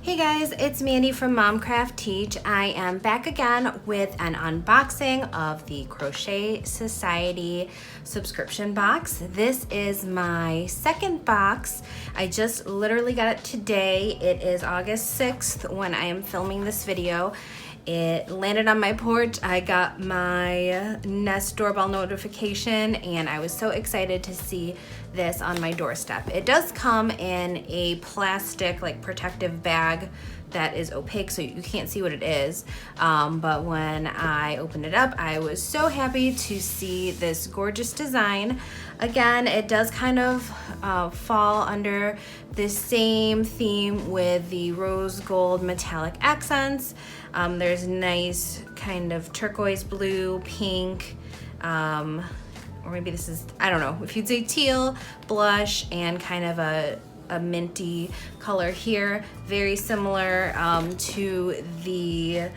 Hey guys, it's Mandy from Momcraft Teach. I am back again with an unboxing of the Crochet Society subscription box. This is my second box. I just literally got it today. It is August 6th when I am filming this video. It landed on my porch. I got my Nest doorbell notification and I was so excited to see this on my doorstep. It does come in a plastic like protective bag that is opaque so you can't see what it is. But when I opened it up, I was so happy to see this gorgeous design. Again, it does kind of fall under the same theme with the rose gold metallic accents. There's nice kind of turquoise blue, pink, or maybe this is, I don't know, if you'd say teal, blush, and kind of a minty color here. Very similar to the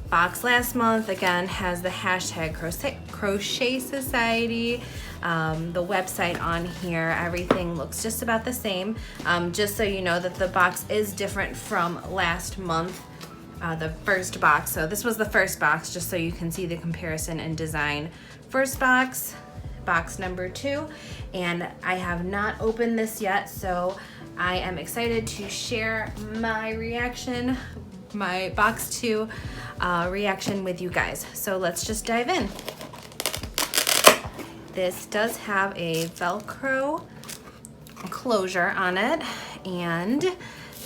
box last month. Again, has the hashtag Crochet Society, the website on here. Everything looks just about the same. Just so you know that the box is different from last month, the first box. So this was the first box, just so you can see the comparison in design. First box, box number 2, and I have not opened this yet, so I am excited to share my reaction, my box 2 reaction with you guys. So let's just dive in. This does have a Velcro closure on it and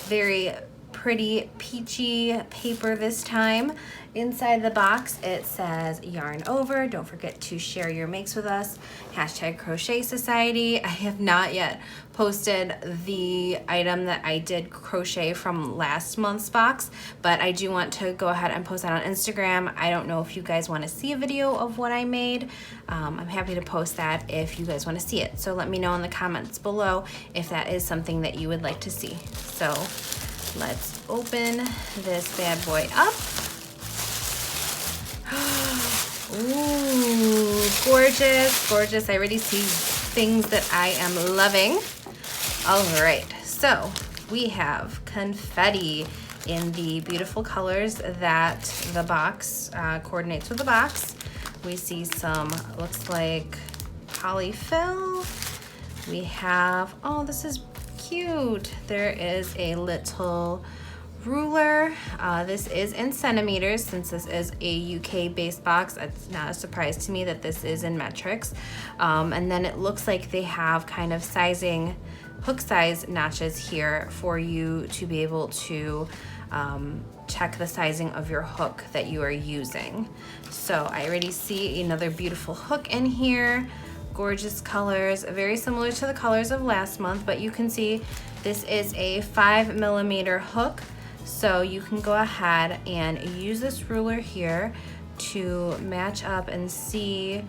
very pretty peachy paper this time. Inside the box it says yarn over, don't forget to share your makes with us, hashtag Crochet Society. I have not yet posted the item that I did crochet from last month's box, but I do want to go ahead and post that on Instagram. I don't know if you guys want to see a video of what I made. I'm happy to post that if you guys want to see it, so let me know in the comments below if that is something that you would like to see. So let's open this bad boy up. Ooh, gorgeous, gorgeous. I already see things that I am loving. All right, so we have confetti in the beautiful colors that the box coordinates with the box. We see some, looks like polyfill. We have, oh, this is cute. There is a little ruler. This is in centimeters since this is a UK based box. It's not a surprise to me that this is in metrics. And then it looks like they have kind of sizing, hook size notches here for you to be able to check the sizing of your hook that you are using. So I already see another beautiful hook in here. Gorgeous colors, very similar to the colors of last month, but you can see this is a 5mm hook. So you can go ahead and use this ruler here to match up and see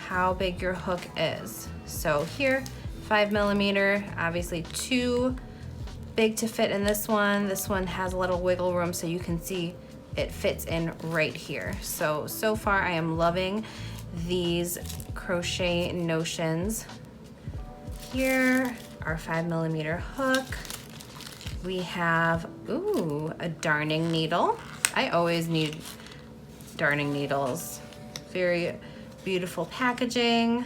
how big your hook is. So here, 5mm, obviously too big to fit in this one. This one has a little wiggle room so you can see it fits in right here. So far I am loving these crochet notions. Here, our 5mm hook. We have, ooh, a darning needle. I always need darning needles. Very beautiful packaging.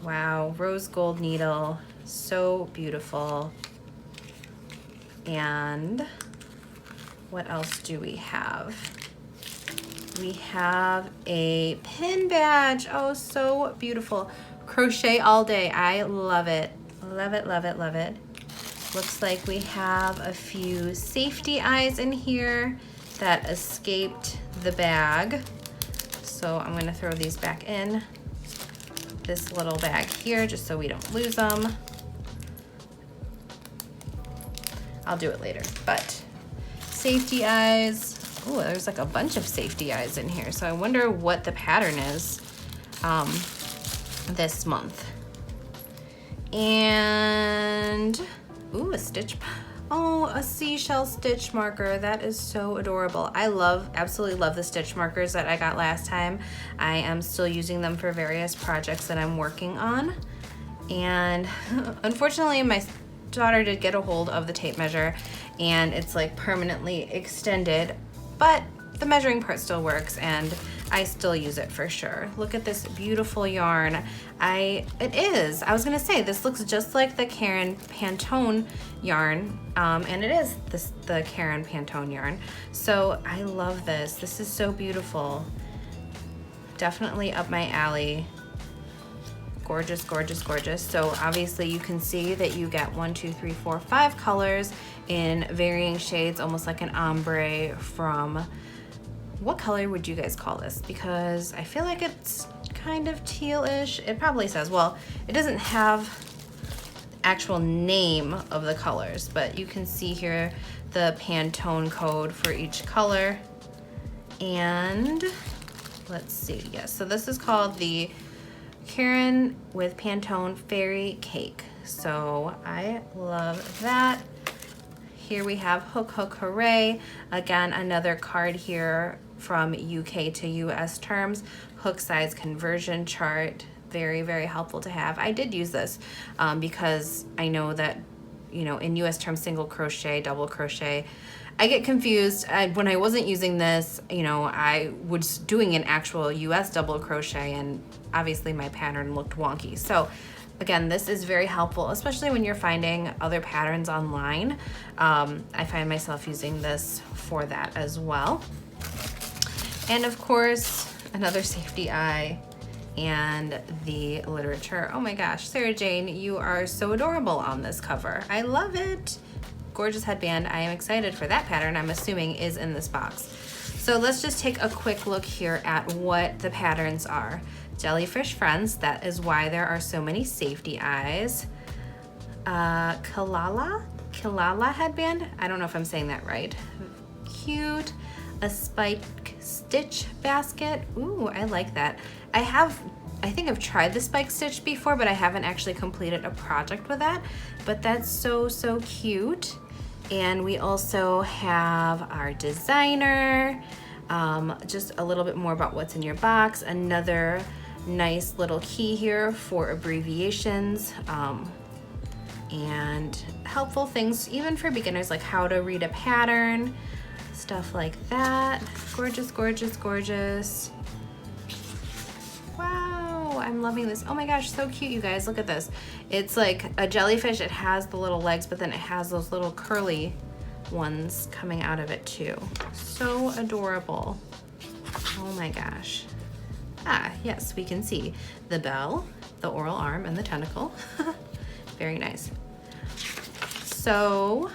Wow, rose gold needle, so beautiful. And what else do we have? We have a pin badge. Oh, so beautiful. Crochet all day. I love it. Love it, love it, love it. Looks like we have a few safety eyes in here that escaped the bag. So I'm gonna throw these back in this little bag here just so we don't lose them. I'll do it later, but safety eyes. Oh, there's like a bunch of safety eyes in here. So I wonder what the pattern is this month. And ooh, a stitch. Oh, a seashell stitch marker. That is so adorable. I absolutely love the stitch markers that I got last time. I am still using them for various projects that I'm working on. And unfortunately, my daughter did get a hold of the tape measure and it's like permanently extended, but the measuring part still works and I still use it for sure. Look at this beautiful yarn. I was gonna say, this looks just like the Caron Pantone yarn, and it is the Caron Pantone yarn. So I love this. This is so beautiful. Definitely up my alley. Gorgeous, gorgeous, gorgeous. So obviously you can see that you get 1, 2, 3, 4, 5 colors in varying shades, almost like an ombre from, what color would you guys call this? Because I feel like it's kind of tealish. It probably says, well, it doesn't have actual name of the colors, but you can see here the Pantone code for each color. And let's see, yes, so this is called the Caron with Pantone Fairy Cake. So I love that. Here we have Hook Hook Hooray. Again, another card here from UK to US terms. Hook size conversion chart. Very, very helpful to have. I did use this because I know that, you know, in US terms, single crochet, double crochet, I get confused. When I wasn't using this, you know, I was doing an actual US double crochet and obviously my pattern looked wonky. So again, this is very helpful, especially when you're finding other patterns online. I find myself using this for that as well. And of course, another safety eye and the literature. Oh my gosh, Sarah Jane, you are so adorable on this cover. I love it. Gorgeous headband. I am excited for that pattern, I'm assuming is in this box. So let's just take a quick look here at what the patterns are. Jellyfish Friends, that is why there are so many safety eyes. Kilala headband, I don't know if I'm saying that right. Cute. A spike stitch basket. Ooh, I like that. I think I've tried the spike stitch before, but I haven't actually completed a project with that. But that's so, so cute. And we also have our designer. Just a little bit more about what's in your box. Another nice little key here for abbreviations. And helpful things even for beginners, like how to read a pattern, stuff like that. Gorgeous, gorgeous, gorgeous. Wow, I'm loving this. Oh my gosh, so cute, you guys. Look at this. It's like a jellyfish. It has the little legs, but then it has those little curly ones coming out of it too. So adorable. Oh my gosh. Ah, yes, we can see the bell, the oral arm, and the tentacle. Very nice. So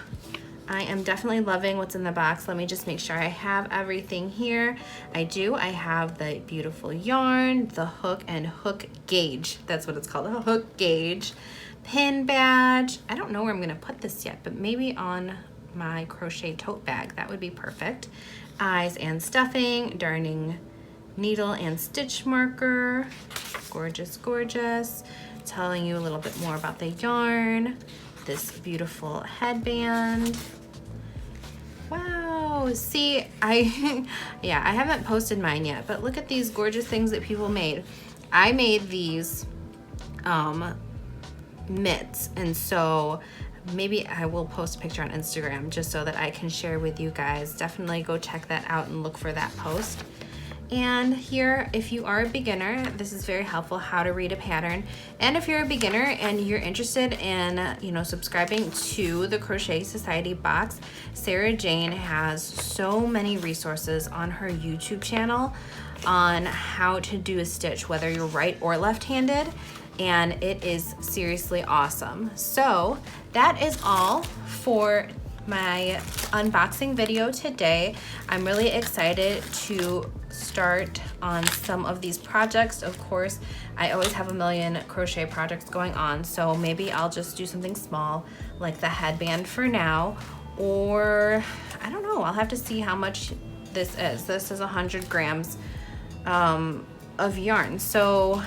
I am definitely loving what's in the box. Let me just make sure I have everything here. I do. I have the beautiful yarn, the hook and hook gauge. That's what it's called, a hook gauge. Pin badge. I don't know where I'm gonna put this yet, but maybe on my crochet tote bag. That would be perfect. Eyes and stuffing, darning needle and stitch marker. Gorgeous, gorgeous. Telling you a little bit more about the yarn. This beautiful headband. Wow, see, I haven't posted mine yet, but look at these gorgeous things that people made. I made these mitts, and so maybe I will post a picture on Instagram just so that I can share with you guys. Definitely go check that out and look for that post. And here, if you are a beginner, this is very helpful, how to read a pattern. And if you're a beginner and you're interested in, you know, subscribing to the Crochet Society box, Sarah Jane has so many resources on her YouTube channel on how to do a stitch, whether you're right or left-handed, and it is seriously awesome. So that is all for my unboxing video today. I'm really excited to start on some of these projects. Of course, I always have a million crochet projects going on, so maybe I'll just do something small like the headband for now, or I don't know, I'll have to see how much this is. This is 100 grams of yarn, so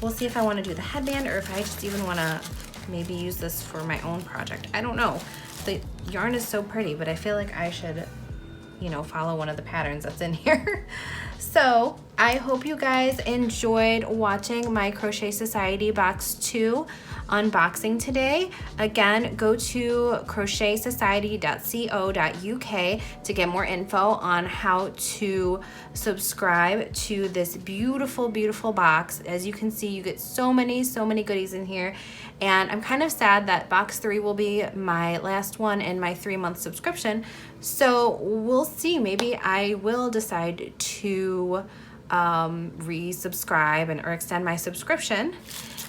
we'll see if I want to do the headband or if I just even want to maybe use this for my own project. I don't know. The yarn is so pretty, but I feel like I should you know, follow one of the patterns that's in here. So I hope you guys enjoyed watching my Crochet Society Box 2 unboxing today. Again, go to crochetsociety.co.uk to get more info on how to subscribe to this beautiful, beautiful box. As you can see, you get so many goodies in here. And I'm kind of sad that box 3 will be my last one in my 3-month subscription. So we'll see, maybe I will decide to resubscribe or extend my subscription.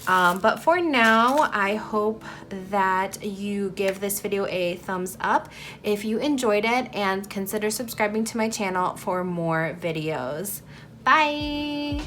But for now, I hope that you give this video a thumbs up if you enjoyed it, and consider subscribing to my channel for more videos. Bye!